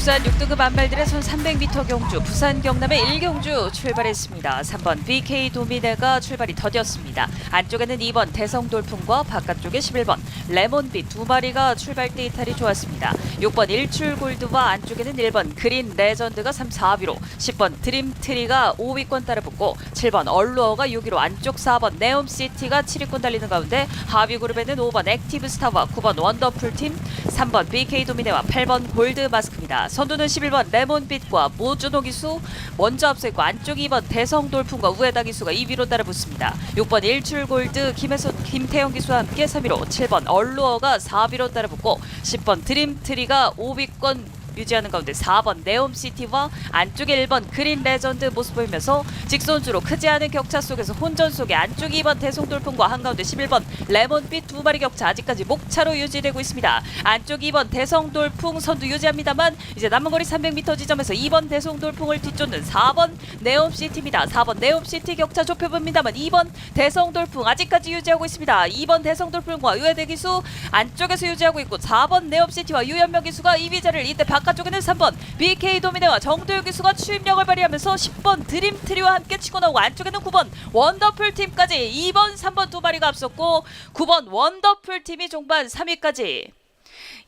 국산 6등급 안말들의 1300m 경주 부산 경남의 1경주 출발했습니다. 3번 BK 도미네가 출발이 더뎠습니다. 안쪽에는 2번 대성돌풍과 바깥쪽에 11번 레몬빛 두 마리가 출발대 이탈이 좋았습니다. 6번 일출골드와 안쪽에는 1번 그린 레전드가 3, 4위로 10번 드림트리가 5위권 따라붙고 7번 얼루어가 6위로 안쪽 4번 네옴시티가 7위권 달리는 가운데 하위 그룹에는 5번 액티브스타와 9번 원더풀팀 3번 BK 도미네와 8번 골드마스크입니다. 선두는 11번 레몬빛과 모준호 기수 먼저 앞서 있고 안쪽 2번 대성돌풍과 우에다 기수가 2위로 따라붙습니다. 6번 일출골드 김태형 기수와 함께 3위로 7번 얼루어가 4위로 따라붙고 10번 드림트리가 5위권 유지하는 가운데 4번 네옴시티와 안쪽에 1번 그린 레전드 모습 보이면서 직선주로 크지 않은 격차 속에서 혼전 속에 안쪽 2번 대성돌풍과 한가운데 11번 레몬빛 두 마리 격차 아직까지 목차로 유지되고 있습니다. 안쪽 2번 대성돌풍 선두 유지합니다만 이제 남은 거리 300m 지점에서 2번 대성돌풍을 뒤쫓는 4번 네옴시티입니다. 4번 네옴시티 격차 좁혀봅니다만 2번 대성돌풍 아직까지 유지하고 있습니다. 2번 대성돌풍과 유해대 기수 안쪽에서 유지하고 있고 4번 네옴시티와 유현명 기수가 2위 자리를 이때 바깥쪽에는 3번 BK 도미네와 정도윤 기수가 추임력을 발휘하면서 10번 드림트리와 함께 치고 나오고 안쪽에는 9번 원더풀 팀까지 2번, 3번 두 마리가 앞섰고 9번 원더풀 팀이 종반 3위까지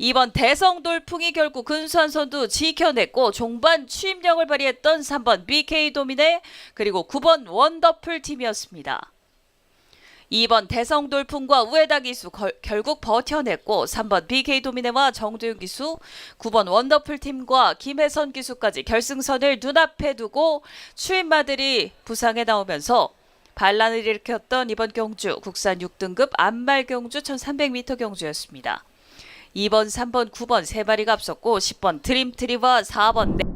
2번 대성돌풍이 결국 근수한 선두 지켜냈고 종반 추임력을 발휘했던 3번 BK 도미네 그리고 9번 원더풀 팀이었습니다. 2번 대성돌풍과 우에다 기수 결국 버텨냈고 3번 BK 도미네와 정도윤 기수 9번 원더풀 팀과 김혜선 기수까지 결승선을 눈앞에 두고 추임마들이 부상에 나오면서 반란을 일으켰던 이번 경주 국산 6등급 안말 경주 1300m 경주였습니다. 2번, 3번, 9번 세 마리가 앞섰고 10번 드림트리와 4번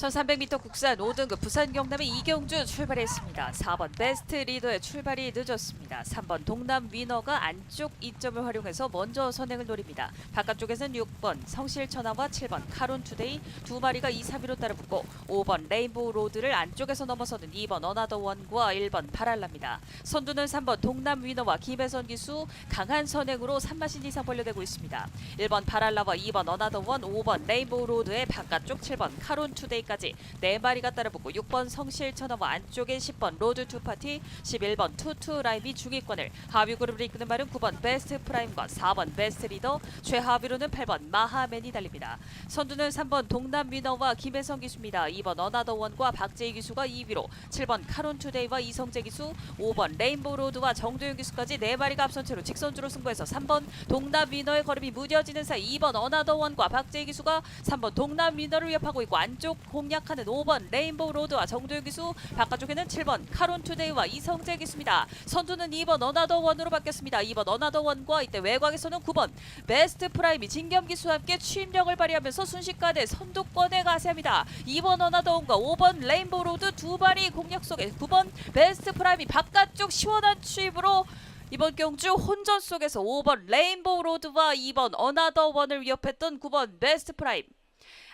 (1300m) 국산 5등급 부산 경남의 이경주 출발했습니다. 4번 베스트 리더의 출발이 늦었습니다. 3번 동남 위너가 안쪽 2점을 활용해서 먼저 선행을 노립니다. 바깥쪽에서는 6번 성실천하와 7번 카론투데이 두 마리가 2, 3위로 따라붙고 5번 레인보우 로드를 안쪽에서 넘어서는 2번 어나더원과 1번 바랄라입니다. 선두는 3번 동남 위너와 김혜선 기수 강한 선행으로 3마신 이상 벌려대고 있습니다. 1번 바랄라와 2번 어나더원 5번 레인보우 로드의 바깥쪽 7번 카론투데이까지 4마리가 따라붙고 6번 성실천하와 안쪽에 10번 로드 투파티 11번 투투 라임이 중위권을 하위 그룹을 이끄는 말은 9번 베스트 프라임과 4번 베스트 리더 최하위로는 8번 마하맨이 달립니다. 선두는 3번 동남 위너와 김혜성 기수입니다. 2번 어나더원과 박재희 기수가 2위로 7번 카론투데이와 이성재 기수 5번 레인보우 로드와 정도윤 기수까지 4마리가 앞선 채로 직선주로 승부해서 3번 동남 위너의 걸음이 무뎌지는 사이 2번 어나더원과 박재희 기수가 3번 동남 위너를 위협하고 있고 안쪽 공략하는 5번 레인보우 로드와 정도윤 기수 바깥쪽에는 7번 카론투데이와 이성재 기수입니다. 선두는 2번 어나더원으로 바뀌었습니다. 2번 어나더원과 이때 외곽에서는 9번 베스트 프라임이 진겸 기수와 함께 추임력을 발휘하면서 순식간에 선두권에 가세합니다. 2번 어나더원과 5번 레인보우 로드 두 발이 공략 속에 9번 베스트 프라임이 바깥쪽 시원한 추임으로 이번 경주 혼전 속에서 5번 레인보우 로드와 2번 어나더원을 위협했던 9번 베스트 프라임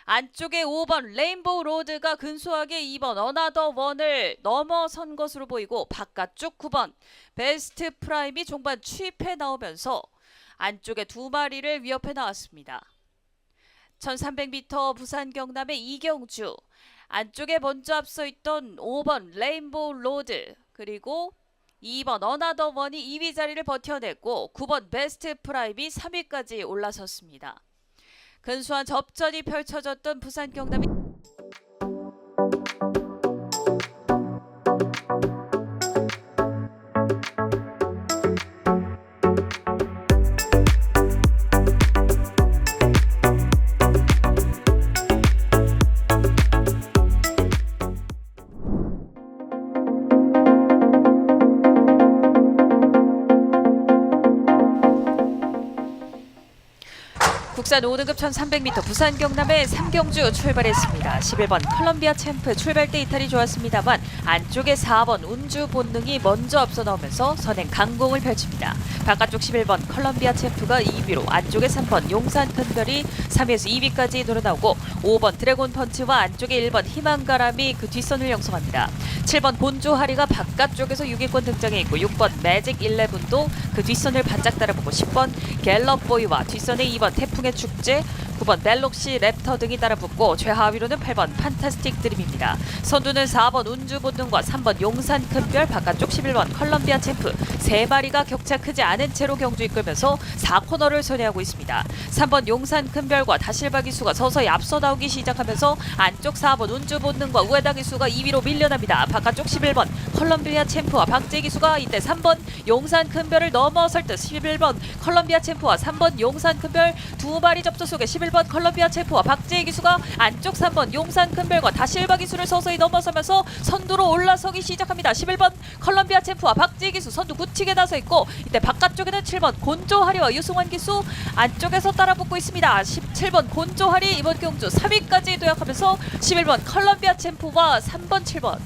안쪽에 5번 레인보우 로드가 근소하게 2번 어나더원을 넘어선 것으로 보이고 바깥쪽 9번 베스트 프라임이 종반 추입해 나오면서 안쪽에 두 마리를 위협해 나왔습니다. 1300m 부산 경남의 이경주 안쪽에 먼저 앞서 있던 5번 레인보우 로드 그리고 2번 어나더원이 2위 자리를 버텨냈고 9번 베스트 프라임이 3위까지 올라섰습니다. 근소한 접전이 펼쳐졌던 부산 경남이 국산 5등급 1300m 부산 경남의 3경주 출발했습니다. 11번 컬럼비아 챔프 출발 때 이탈이 좋았습니다만 안쪽에 4번 운주 본능이 먼저 앞서 나오면서 선행 강공을 펼칩니다. 바깥쪽 11번 컬럼비아 챔프가 2위로 안쪽에 3번 용산 큰별이 3위에서 2위까지 노려나오고 5번 드래곤 펀치와 안쪽에 1번 희망가람이 그 뒷선을 형성합니다. 7번 본조하리가 바깥쪽에서 6위권 등장해 있고 6번 매직 11도 그 뒷선을 바짝 따라보고 10번 갤럽보이와 뒷선에 2번 태풍의 축제, 9번 벨록시 랩터 등이 따라붙고 최하위로는 8번 판타스틱 드림입니다. 선두는 4번 운주본능과 3번 용산 큰별, 바깥쪽 11번 컬럼비아 챔프 세 마리가 격차 크지 않은 채로 경주 이끌면서 4코너를 선회하고 있습니다. 3번 용산 큰별과 다실바 기수가 서서히 앞서 나오기 시작하면서 안쪽 4번 운주본능과 우에다 기수가 2위로 밀려납니다. 바깥쪽 11번 컬럼비아 챔프와 박재 기수가 이때 3번 용산 큰별을 넘어설 듯 11번 컬럼비아 챔프와 3번 용산 큰별 두 마리 접수 속에 11번 컬럼비아 챔프와 박재희 기수가 안쪽 3번 용산 큰별과 다실바 기수를 서서히 넘어서면서 선두로 올라서기 시작합니다. 11번 컬럼비아 챔프와 박재희 기수 선두 굳히게 나서 있고 이때 바깥쪽에는 7번 곤조하리와 유승환 기수 안쪽에서 따라붙고 있습니다. 17번 곤조하리 이번 경주 3위까지 도약하면서 11번 컬럼비아 챔프와 3번 7번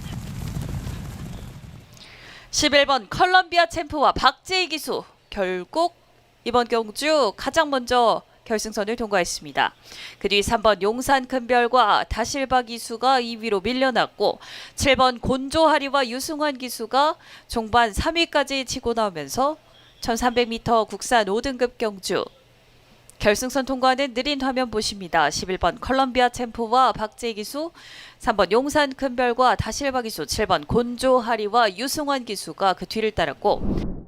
11번 컬럼비아 챔프와 박재희 기수 결국 이번 경주 가장 먼저 결승선을 통과했습니다. 그 뒤 3번 용산 큰별과 다실바 기수가 2위로 밀려났고 7번 곤조하리와 유승환 기수가 종반 3위까지 치고 나오면서 1300m 국산 5등급 경주 결승선 통과하는 느린 화면 보십니다. 11번 컬럼비아 챔프와 박재희 기수, 3번 용산 큰별과 다실바 기수, 7번 곤조하리와 유승환 기수가 그 뒤를 따랐고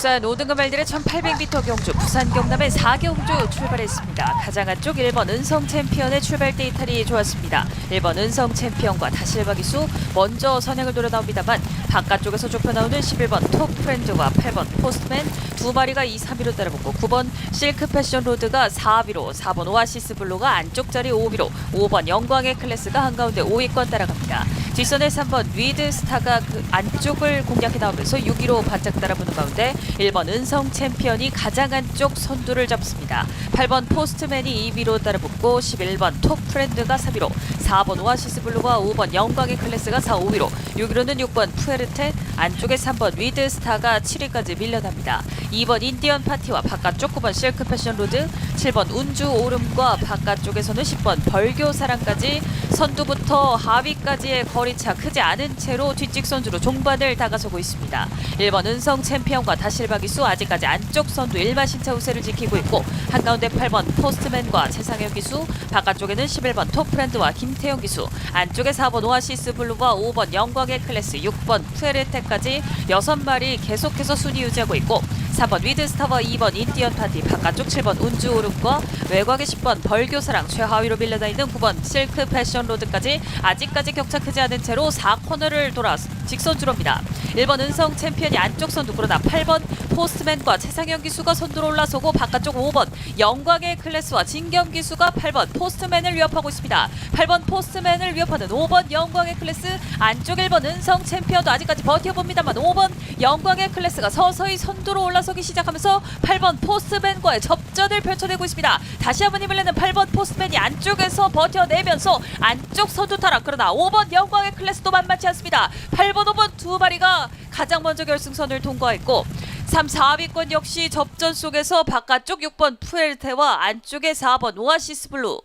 국산 5등급 말들의 1800m 경주 부산 경남의 4경주 출발했습니다. 가장 안쪽 1번 은성 챔피언의 출발 때 이탈이 좋았습니다. 1번 은성 챔피언과 다실바 기수 먼저 선행을 노려 나옵니다만 바깥쪽에서 좁혀 나오는 11번 톱 프렌드와 8번 포스트맨 두 마리가 2, 3위로 따라붙고 9번 실크 패션 로드가 4위로 4번 오아시스 블루가 안쪽 자리 5위로 5번 영광의 클래스가 한가운데 5위권 따라갑니다. 뒷선에 3번 위드 스타가 그 안쪽을 공략해 나오면서 6위로 바짝 따라붙는 가운데 1번 은성 챔피언이 가장 안쪽 선두를 잡습니다. 8번 포스트맨이 2위로 따라붙고 11번 톱 프렌드가 3위로 4번 오아시스 블루와 5번 영광의 클래스가 4, 5위로 6위로는 6번 푸에르테 안쪽에 3번 위드 스타가 7위까지 밀려납니다. 2번 인디언 파티와 바깥쪽 9번 실크 패션 로드 7번 운주 오름과 바깥쪽에서는 10번 벌교 사랑까지 선두부터 하위까지의 거리차 크지 않은 채로 뒷직 선두로 종반을 다가서고 있습니다. 1번 은성 챔피언과 다실바 기수 아직까지 안쪽 선두 일마신차 우세를 지키고 있고 한가운데 8번 포스트맨과 최상혁 기수 바깥쪽에는 11번 톱프렌드와 김태형 기수 안쪽에 4번 오아시스 블루와 5번 영광의 클래스 6번 푸에르테까지 6마리 계속해서 순위 유지하고 있고 3번 위드스타와 2번 인디언 파티 바깥쪽 7번 운주 오름과 외곽의 10번 벌교사랑 최하위로 밀려나 있는 9번 실크 패션 로드까지 아직까지 격차 크지 않은 채로 4코너를 돌아 직선주로입니다. 1번 은성 챔피언이 안쪽 선두 그러나 8번 포스트맨과 최상현 기수가 선두로 올라서고 바깥쪽 5번 영광의 클래스와 진경 기수가 8번 포스트맨을 위협하고 있습니다. 8번 포스트맨을 위협하는 5번 영광의 클래스 안쪽 1번 은성 챔피언도 아직까지 버텨봅니다만 5번 영광의 클래스가 서서히 선두로 올라서기 시작하면서 8번 포스트맨과의 접전을 펼쳐내고 있습니다. 다시 한번 힘을 내는 8번 포스트맨이 안쪽에서 버텨내면서 안쪽 선두 타락 그러나 5번 영광의 클래스도 만만치 않습니다. 8번 5번 두 마리가 가장 먼저 결승선을 통과했고 3, 4위권 역시 접전 속에서 바깥쪽 6번 푸에르테와 안쪽에 4번 오아시스 블루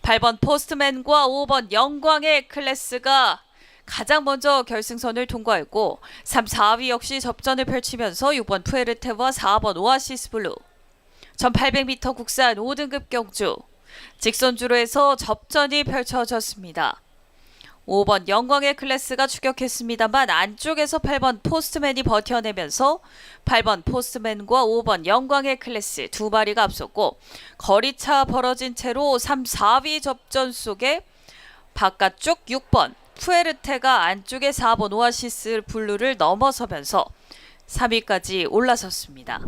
8번 포스트맨과 5번 영광의 클래스가 가장 먼저 결승선을 통과했고 3, 4위 역시 접전을 펼치면서 6번 푸에르테와 4번 오아시스 블루 1800m 국산 5등급 경주 직선주로에서 접전이 펼쳐졌습니다. 5번 영광의 클래스가 추격했습니다만 안쪽에서 8번 포스트맨이 버텨내면서 8번 포스트맨과 5번 영광의 클래스 두 마리가 앞섰고 거리차 벌어진 채로 3, 4위 접전 속에 바깥쪽 6번 푸에르테가 안쪽에 4번 오아시스 블루를 넘어서면서 3위까지 올라섰습니다.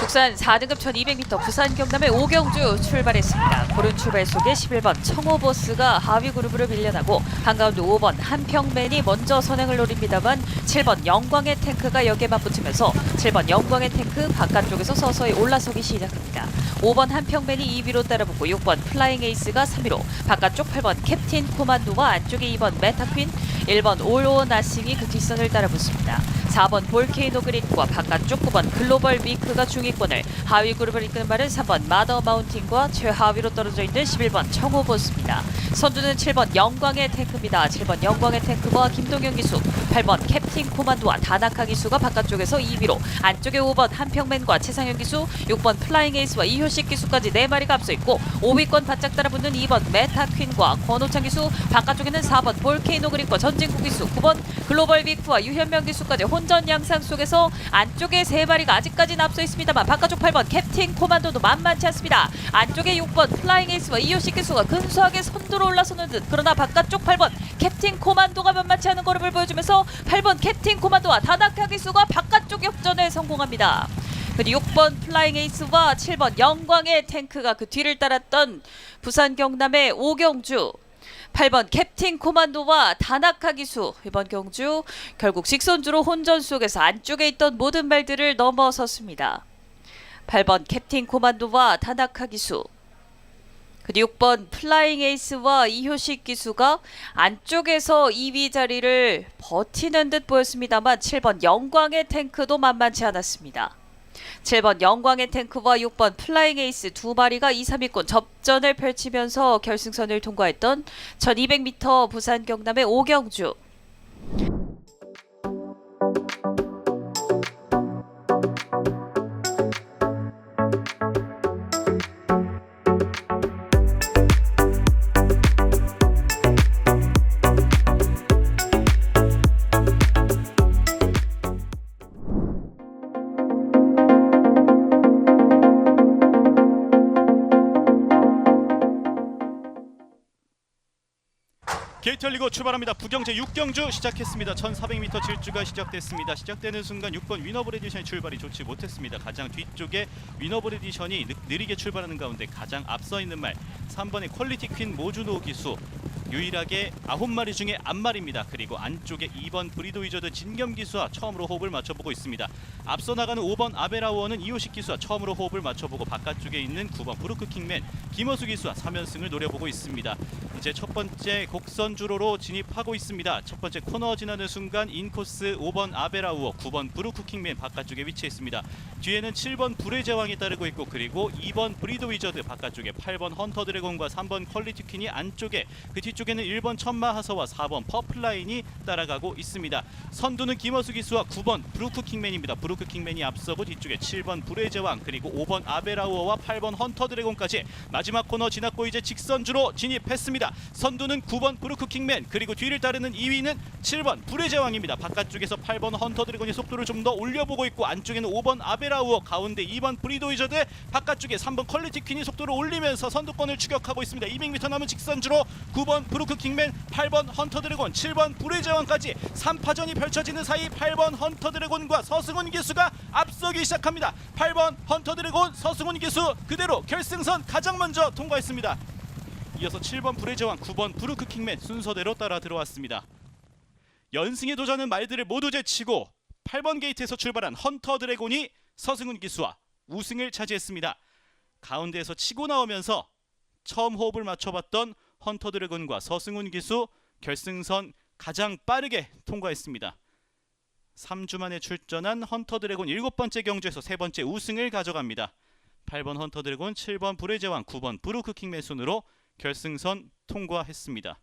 국산 4등급 1200m 부산 경남의 오경주 출발했습니다. 고른 출발 속에 11번 청호버스가 하위 그룹으로 밀려나고 한가운데 5번 한평맨이 먼저 선행을 노립니다만 7번 영광의 탱크가 역에 맞붙으면서 7번 영광의 탱크 바깥쪽에서 서서히 올라서기 시작합니다. 5번 한평맨이 2위로 따라붙고 6번 플라잉 에이스가 3위로 바깥쪽 8번 캡틴 코만도와 안쪽에 2번 메타퀸 1번 올오 나싱이 그 뒷선을 따라붙습니다. 4번 볼케이노 그린과 바깥쪽 9번 글로벌 위크가 중위권을 하위 그룹을 이끄는 말은 3번 마더 마운틴과 최하위로 떨어져 있는 11번 청호버스입니다. 선두는 7번 영광의 탱크입니다. 7번 영광의 탱크와 김동현 기수 8번 캡틴 코만도와 다나카 기수가 바깥쪽에서 2위로 안쪽에 5번 한평맨과 최상현 기수 6번 플라잉 에이스와 이효식 기수까지 4마리가 앞서 있고 5위권 바짝 따라붙는 2번 메타퀸과 권호창 기수 바깥쪽에는 4번 볼케이노 그린과 전진국 기수 9번 글로벌 위크와 유현명 기수까지 혼전 양상 속에서 안쪽에 3마리가 아직까지는 앞서 있습니다만 바깥쪽 8번 캡틴 코만도도 만만치 않습니다. 안쪽에 6번 플라잉 에이스와 이효식 기수가 근소하게 선두로 올라서는 듯 그러나 바깥쪽 8번 캡틴 코만도가 만만치 않은 걸음을 보여주면서 8번 캡틴 코만도와 다나카 기수가 바깥쪽 역전에 성공합니다. 그리고 6번 플라잉 에이스와 7번 영광의 탱크가 그 뒤를 따랐던 부산 경남의 오경주 8번 캡틴 코만도와 다나카 기수 이번 경주 결국 직선주로 혼전 속에서 안쪽에 있던 모든 말들을 넘어섰습니다. 8번 캡틴 코만도와 다나카 기수 그리고 6번 플라잉 에이스와 이효식 기수가 안쪽에서 2위 자리를 버티는 듯 보였습니다만 7번 영광의 탱크도 만만치 않았습니다. 7번 영광의 탱크와 6번 플라잉 에이스 두 마리가 2, 3위권 접전을 펼치면서 결승선을 통과했던 1200m 부산 경남의 오경주. 게이트 열리고 출발합니다. 부경제 6경주 시작했습니다. 1400m 질주가 시작됐습니다. 시작되는 순간 6번 위너블 에디션이 출발이 좋지 못했습니다. 가장 뒤쪽에 위너블 에디션이 느리게 출발하는 가운데 가장 앞서 있는 말 3번의 퀄리티 퀸 모주노 기수 유일하게 9마리 중에 앞말입니다. 그리고 안쪽에 2번 브리도 위저드 진겸 기수와 처음으로 호흡을 맞춰보고 있습니다. 앞서 나가는 5번 아베라우어는 이호식 기수와 처음으로 호흡을 맞춰보고 바깥쪽에 있는 9번 브루크 킹맨 김어수 기수와 3연승을 노려보고 있습니다. 이제 첫 번째 곡선 주로로 진입하고 있습니다. 첫 번째 코너 지나는 순간 인코스 5번 아베라우어 9번 브루크 킹맨 바깥쪽에 위치해 있습니다. 뒤에는 7번 불의 제왕이 따르고 있고 그리고 2번 브리도 위저드 바깥쪽에 8번 헌터 드래곤과 3번 퀄리티 퀸이 안쪽에 그 뒤쪽에는 1번 천마 하서와 4번 퍼플라인이 따라가고 있습니다. 선두는 김어수 기수와 9번 브루크 킹맨입니다. 브루크 킹맨이 앞서고 뒤쪽에 7번 불의 제왕 그리고 5번 아베라우어와 8번 헌터 드래곤까지 마지막 코너 지났고 이제 직선주로 진입했습니다. 선두는 9번 브루크 킹맨 그리고 뒤를 따르는 2위는 7번 불의 제왕입니다. 바깥쪽에서 8번 헌터 드래곤이 속도를 좀 더 올려보고 있고 안쪽에는 5번 아베라우어 가운데 2번 브리도 위저드 바깥쪽에 3번 퀄리티 퀸이 속도를 올리면서 선두권을 추격하고 있습니다. 200m 남은 직선주로 9번 브루크 킹맨 8번 헌터 드래곤 7번 불의 제왕까지 3파전이 펼쳐지는 사이 8번 헌터 드래곤과 서승훈 기수가 앞서기 시작합니다. 8번 헌터 드래곤 서승훈 기수 그대로 결승선 가장 먼저 통과했습니다. 이어서 7번 불의 제왕 9번 브루크 킹맨 순서대로 따라 들어왔습니다. 연승에 도전하는 말들을 모두 제치고 8번 게이트에서 출발한 헌터 드래곤이 서승훈 기수와 우승을 차지했습니다. 가운데에서 치고 나오면서 처음 호흡을 맞춰봤던 헌터 드래곤과 서승훈 기수 결승선 가장 빠르게 통과했습니다. 3주 만에 출전한 헌터 드래곤 7번째 경주에서 3번째 우승을 가져갑니다. 8번 헌터 드래곤, 7번 불의 제왕, 9번 브루크킹 맨손으로 결승선 통과했습니다.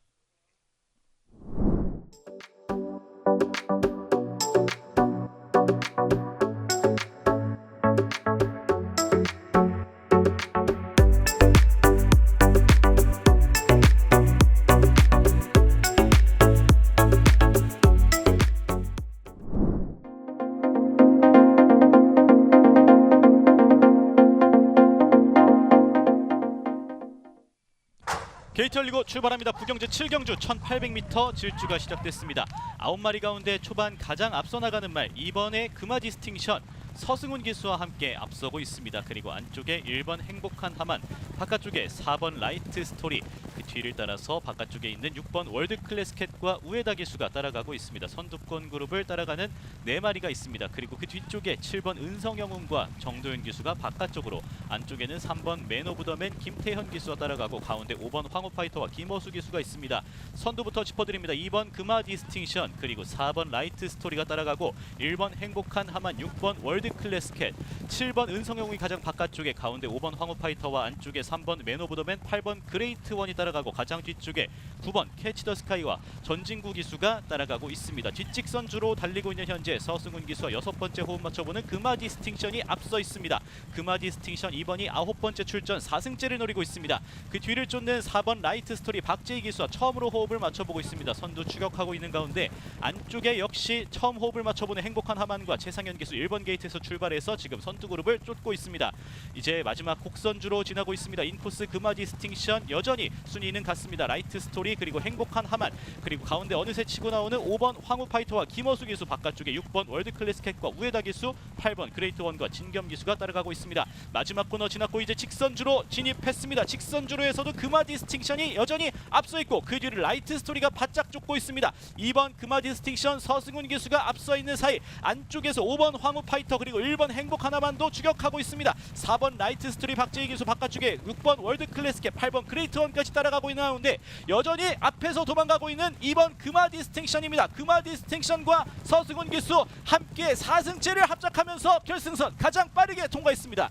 게이트 열리고 출발합니다. 부경제 7경주 1800m 질주가 시작됐습니다. 9마리 가운데 초반 가장 앞서 나가는 말 2번의 금화 디스팅션 서승훈 기수와 함께 앞서고 있습니다. 그리고 안쪽에 1번 행복한 하만, 바깥쪽에 4번 라이트 스토리, 그 뒤를 따라서 바깥쪽에 있는 6번 월드 클래스 캣과 우에다 기수가 따라가고 있습니다. 선두권 그룹을 따라가는 4마리가 있습니다. 그리고 그 뒤쪽에 7번 은성영웅과 정도윤 기수가 바깥쪽으로, 안쪽에는 3번 맨 오브 더 맨 김태현 기수와 따라가고 가운데 5번 황호파이터와 김어수 기수가 있습니다. 선두부터 짚어드립니다. 2번 금화 디스팅션, 그리고 4번 라이트 스토리가 따라가고 1번 행복한 하만, 6번 월드 클래스 캣, 7번 은성영웅이 가장 바깥쪽에, 가운데 5번 황호파이터와 안쪽에 3번 맨 오브 더 맨, 8번 그레이트 원이 따라가고 가장 뒤쪽에 9번 캐치 더 스카이와 전진구 기수가 따라가고 있습니다. 뒷직선주로 달리고 있는 현재 서승훈 기수와 6번째 호흡 맞춰보는 금화 디스팅션이 앞서 있습니다. 금화 디스팅션 이번이 9번째 출전 4승째를 노리고 있습니다. 그 뒤를 쫓는 4번 라이트 스토리 박재희 기수와 처음으로 호흡을 맞춰보고 있습니다. 선두 추격하고 있는 가운데 안쪽에 역시 처음 호흡을 맞춰보는 행복한 하만과 최상현 기수 1번 게이트에서 출발해서 지금 선두 그룹을 쫓고 있습니다. 이제 마지막 곡선주로 지나고 있습니다. 인코스 금화 디스팅션 여전히 순위는 같습니다. 라이트 스토리, 그리고 행복한 하만, 그리고 가운데 어느새 치고 나오는 5번 황후파이터와 김어수 기수, 바깥쪽에 6번 월드 클래스 캣과 우에다 기수, 8번 그레이트 원과 진겸 기수가 따라가고 있습니다. 마지막 코너 지났고 이제 직선주로 진입했습니다. 직선주로에서도 금화 디스팅션이 여전히 앞서 있고 그 뒤를 라이트 스토리가 바짝 쫓고 있습니다. 2번 금화 디스팅션 서승훈 기수가 앞서 있는 사이 안쪽에서 5번 황후파이터 그리고 1번 행복한 하만도 추격하고 있습니다. 4번 라이트 스토리 박재희 기수, 바깥쪽에 6번 월드 클래스 캣, 8번 그레이트 원까지 따라가고 있는 가운데 여전히 앞에서 도망가고 있는 2번 금화 디스팅션입니다. 금화 디스팅션과 서승훈 기수 함께 4승째를 합작하면서 결승선 가장 빠르게 통과했습니다.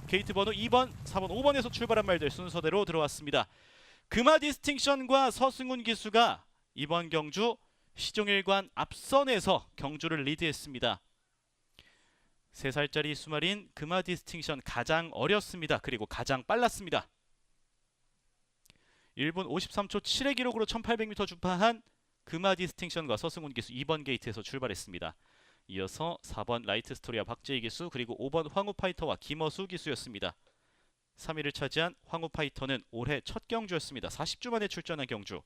게이트 번호 2번, 4번, 5번에서 출발한 말들 순서대로 들어왔습니다. 금화 디스팅션과 서승훈 기수가 이번 경주 시종일관 앞선에서 경주를 리드했습니다. 3살짜리 수말인 금화 디스팅션 가장 어렸습니다. 그리고 가장 빨랐습니다. 1분 53초 7의 기록으로 1800m 주파한 금화 디스팅션과 서승훈 기수 2번 게이트에서 출발했습니다. 이어서 4번 라이트 스토리와 박재희 기수, 그리고 5번 황후파이터와 김어수 기수였습니다. 3위를 차지한 황후파이터는 올해 첫 경주였습니다. 40주 만에 출전한 경주.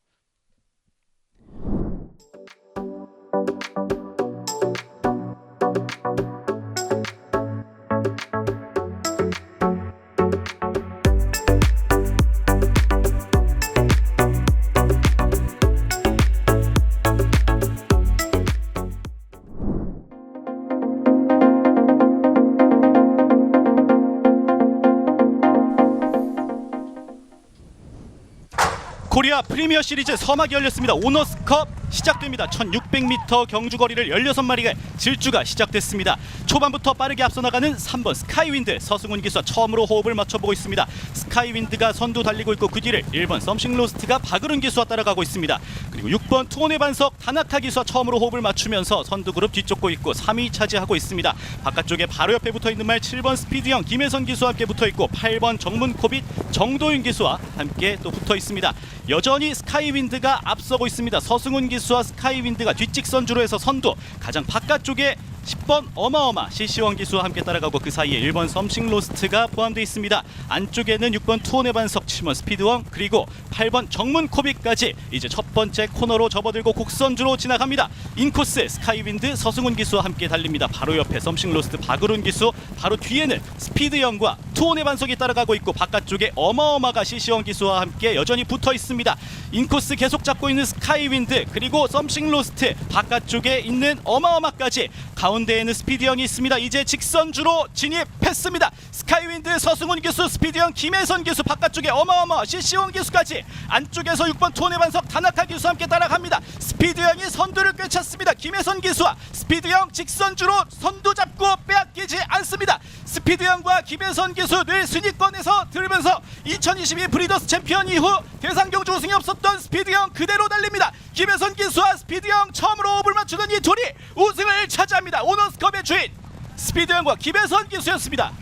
코리아 프리미어 시리즈 서막이 열렸습니다. 오너스컵 시작됩니다. 1600m 경주거리를 16마리의 질주가 시작됐습니다. 초반부터 빠르게 앞서 나가는 3번 스카이윈드, 서승훈 기수와 처음으로 호흡을 맞춰보고 있습니다. 스카이윈드가 선두 달리고 있고 그 뒤를 1번 썸씽 로스트가 박으른 기수와 따라가고 있습니다. 그리고 6번 투혼의 반석 다나카 기수와 처음으로 호흡을 맞추면서 선두 그룹 뒤쫓고 있고 3위 차지하고 있습니다. 바깥쪽에 바로 옆에 붙어있는 말 7번 스피드형 김혜선 기수와 함께 붙어있고 8번 정문코빗 정도윤 기수와 함께 또 붙어있습니다. 여전히 스카이윈드가 앞서고 있습니다. 서승훈 기수와 스카이윈드가 뒷직선주로 해서 선두, 가장 바깥쪽에 10번 어마어마 CC1 기수와 함께 따라가고 그 사이에 1번 썸씽 로스트가 포함되어 있습니다. 안쪽에는 6번 투혼의 반석, 7번 스피드원, 그리고 8번 정문 코빅까지 이제 첫 번째 코너로 접어들고 곡선주로 지나갑니다. 인코스 스카이윈드 서승훈 기수와 함께 달립니다. 바로 옆에 썸씽 로스트 박으룬 기수, 바로 뒤에는 스피드형과 투혼의 반석이 따라가고 있고 바깥쪽에 어마어마가 시시원 기수와 함께 여전히 붙어 있습니다. 인코스 계속 잡고 있는 스카이윈드 그리고 썸씽 로스트 바깥쪽에 있는 어마어마까지 가운데에는 스피드형이 있습니다. 이제 직선주로 진입했습니다. 스카이윈드 서승훈 기수 스피드형 김혜선 기수 바깥쪽에 어마어마 시시원 기수까지 안쪽에서 6번 투혼의 반석 다나카 기수와 함께 따라갑니다. 스피드형이 선두를 꿰찼습니다. 김혜선 기수와 스피드형 직선주로 선두 잡고 빼앗기지 않습니다. 스피드형과 김혜선 기수 늘 순위권에서 들으면서 2022 브리더스 챔피언 이후 대상경주 우승이 없었던 스피드형 그대로 달립니다. 김혜선 기수와 스피드형 처음으로 호흡을 맞추는 이 둘이 우승을 차지합니다. 오너스컵의 주인 스피드형과 김혜선 기수였습니다.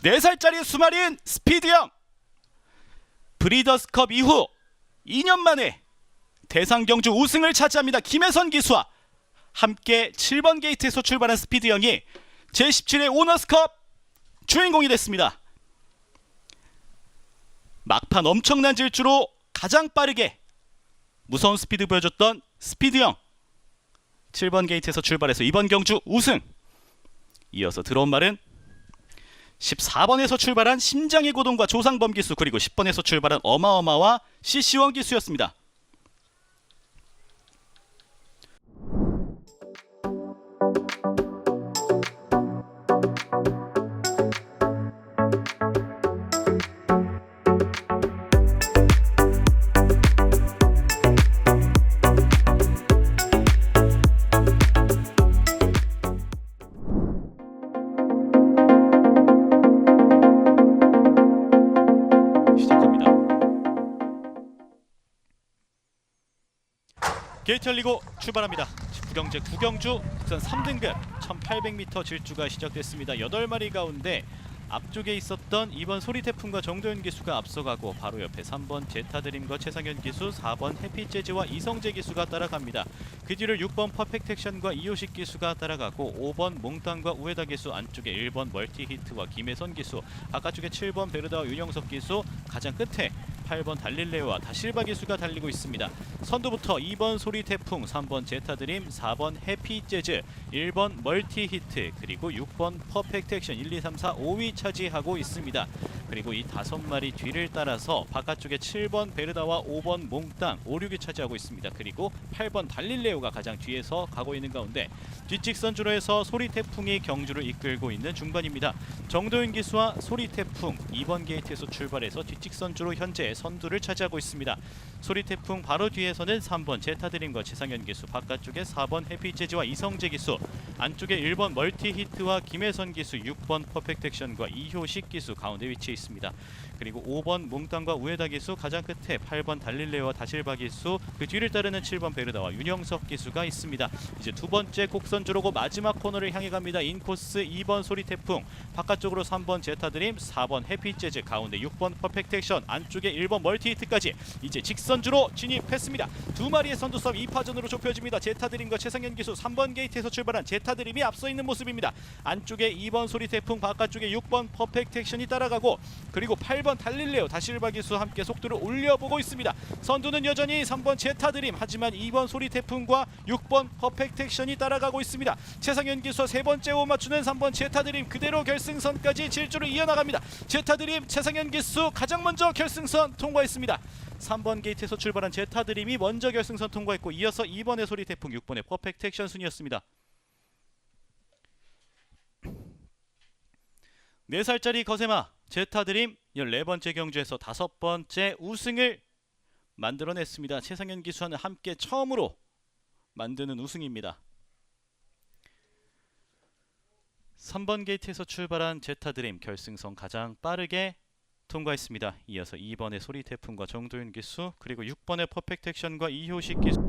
4살짜리 수마린 스피드형 브리더스컵 이후 2년 만에 대상경주 우승을 차지합니다. 김혜선 기수와 함께 7번 게이트에서 출발한 스피드형이 제17회 오너스컵 주인공이 됐습니다. 막판 엄청난 질주로 가장 빠르게 무서운 스피드 보여줬던 스피드형 7번 게이트에서 출발해서 이번 경주 우승. 이어서 들어온 말은 14번에서 출발한 심장의 고동과 조상범 기수 그리고 10번에서 출발한 어마어마와 시시원 기수였습니다. 게이트 열리고 출발합니다. 부경제 9경주 국산 3등급 1800m 질주가 시작됐습니다. 8마리 가운데 앞쪽에 있었던 2번 소리태풍과 정도현 기수가 앞서가고 바로 옆에 3번 제타드림과 최상현 기수, 4번 해피재즈와 이성재 기수가 따라갑니다. 그 뒤를 6번 퍼펙트액션과 이효식 기수가 따라가고 5번 몽땅과 우에다 기수, 안쪽에 1번 멀티히트와 김혜선 기수, 바깥쪽에 7번 베르다와 윤영석 기수, 가장 끝에 8번 달릴레오와 다실바 기수가 달리고 있습니다. 선두부터 2번 소리태풍, 3번 제타드림, 4번 해피재즈, 1번 멀티히트, 그리고 6번 퍼펙트액션 1, 2, 3, 4, 5위 차지하고 있습니다. 그리고 이 5마리 뒤를 따라서 바깥쪽에 7번 베르다와 5번 몽땅 5, 6위 차지하고 있습니다. 그리고 8번 달릴레오가 가장 뒤에서 가고 있는 가운데 뒷직선주로 해서 소리태풍이 경주를 이끌고 있는 중반입니다. 정도윤 기수와 소리태풍 2번 게이트에서 출발해서 뒷직선주로 현재 선두를 차지하고 있습니다. 소리태풍 바로 뒤에서는 3번 제타드림과 최상현 기수, 바깥쪽에 4번 해피재즈와 이성재 기수, 안쪽에 1번 멀티히트와 김혜선 기수, 6번 퍼펙트액션과 이효식 기수 가운데 위치해 있습니다. 그리고 5번 몽땅과 우에다 기수, 가장 끝에 8번 달릴레오와 다실바 기수, 그 뒤를 따르는 7번 베르다와 윤영석 기수가 있습니다. 이제 두 번째 곡선주로고 마지막 코너를 향해 갑니다. 인코스 2번 소리태풍, 바깥쪽으로 3번 제타드림, 4번 해피재즈, 가운데 6번 퍼펙트액션, 안쪽에 1번 멀티히트까지 이제 직선주로 진입했습니다. 두 마리의 선두싸움 2파전으로 좁혀집니다. 제타드림과 최상현 기수, 3번 게이트에서 출발한 제타드림이 앞서 있는 모습입니다. 안쪽에 2번 소리태풍, 바깥쪽에 6번 퍼펙트액션이 따라가고, 그리고 8번 달릴레오, 다실바 기수 함께 속도를 올려보고 있습니다. 선두는 여전히 3번 제타드림, 하지만 2번 소리태풍과 6번 퍼펙트액션이 따라가고 있습니다. 최상현 기수와 세 번째 호흡 맞추는 3번 제타드림 그대로 결승선까지 질주를 이어나갑니다. 제타드림, 최상현 기수 가장 먼저 결승선 통과했습니다. 3번 게이트에서 출발한 제타드림이 먼저 결승선 통과했고, 이어서 2번의 소리태풍, 6번의 퍼펙트액션 순이었습니다. 4살짜리 거세마 제타드림 14번째 경주에서 5번째 우승을 만들어냈습니다. 최상현 기수와는 함께 처음으로 만드는 우승입니다. 3번 게이트에서 출발한 제타드림 결승선 가장 빠르게 통과했습니다. 이어서 2번의 소리태풍과 정도윤 기수, 그리고 6번의 퍼펙트액션과 이효식 기수,